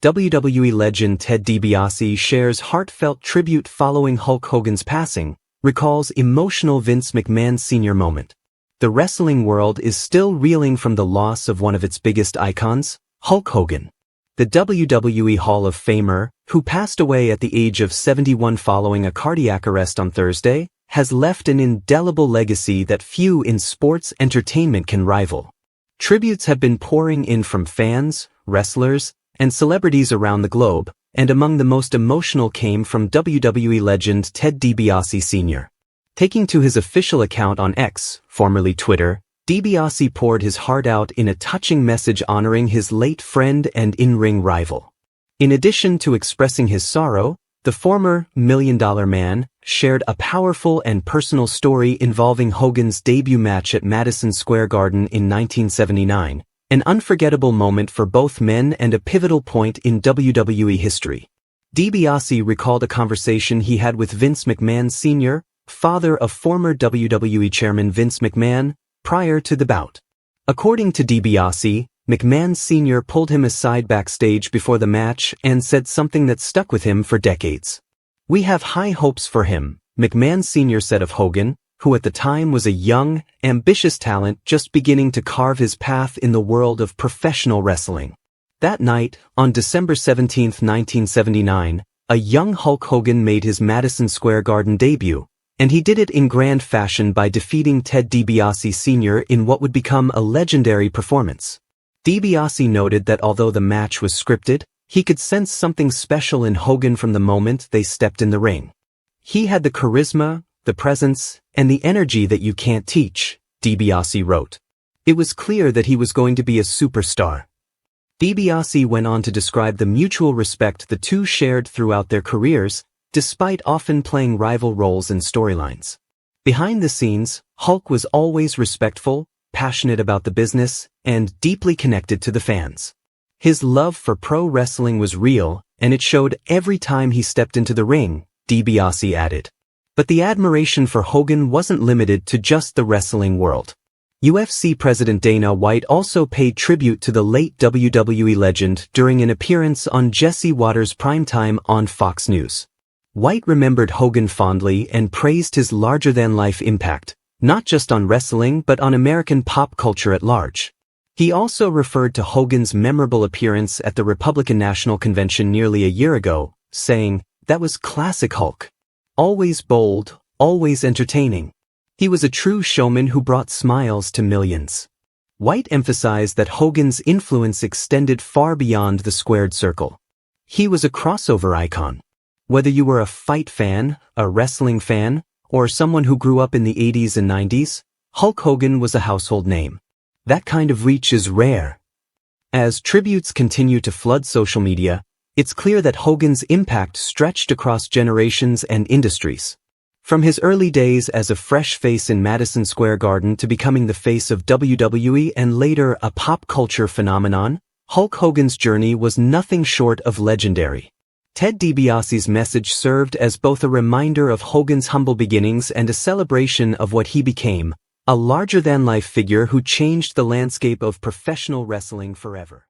WWE legend Ted DiBiase shares heartfelt tribute following Hulk Hogan's passing, recalls emotional Vince McMahon Sr. moment. The wrestling world is still reeling from the loss of one of its biggest icons, Hulk Hogan. The WWE Hall of Famer, who passed away at the age of 71 following a cardiac arrest on Thursday, has left an indelible legacy that few in sports entertainment can rival. Tributes have been pouring in from fans, wrestlers, and celebrities around the globe, and among the most emotional came from WWE legend Ted DiBiase Sr. Taking to his official account on X, formerly Twitter, DiBiase poured his heart out in a touching message honoring his late friend and in-ring rival. In addition to expressing his sorrow, the former $1 Million Man shared a powerful and personal story involving Hogan's debut match at Madison Square Garden in 1979, an unforgettable moment for both men and a pivotal point in WWE history. DiBiase recalled a conversation he had with Vince McMahon Sr., father of former WWE Chairman Vince McMahon, prior to the bout. According to DiBiase, McMahon Sr. pulled him aside backstage before the match and said something that stuck with him for decades. "We have high hopes for him," McMahon Sr. said of Hogan, who at the time was a young, ambitious talent just beginning to carve his path in the world of professional wrestling. That night, on December 17, 1979, a young Hulk Hogan made his Madison Square Garden debut, and he did it in grand fashion by defeating Ted DiBiase Sr. in what would become a legendary performance. DiBiase noted that although the match was scripted, he could sense something special in Hogan from the moment they stepped in the ring. "He had the charisma, the presence, and the energy that you can't teach," DiBiase wrote. "It was clear that he was going to be a superstar." DiBiase went on to describe the mutual respect the two shared throughout their careers, despite often playing rival roles in storylines. Behind the scenes, Hulk was always respectful, passionate about the business, and deeply connected to the fans. His love for pro wrestling was real, and it showed every time he stepped into the ring, DiBiase added. But the admiration for Hogan wasn't limited to just the wrestling world. UFC President Dana White also paid tribute to the late WWE legend during an appearance on Jesse Watters' Primetime on Fox News. White remembered Hogan fondly and praised his larger-than-life impact, not just on wrestling but on American pop culture at large. He also referred to Hogan's memorable appearance at the Republican National Convention nearly a year ago, saying, "That was classic Hulk. Always bold, always entertaining. He was a true showman who brought smiles to millions." White emphasized that Hogan's influence extended far beyond the squared circle. He was a crossover icon. Whether you were a fight fan, a wrestling fan, or someone who grew up in the 80s and 90s, Hulk Hogan was a household name. That kind of reach is rare. As tributes continue to flood social media, it's clear that Hogan's impact stretched across generations and industries. From his early days as a fresh face in Madison Square Garden to becoming the face of WWE and later a pop culture phenomenon, Hulk Hogan's journey was nothing short of legendary. Ted DiBiase's message served as both a reminder of Hogan's humble beginnings and a celebration of what he became, a larger-than-life figure who changed the landscape of professional wrestling forever.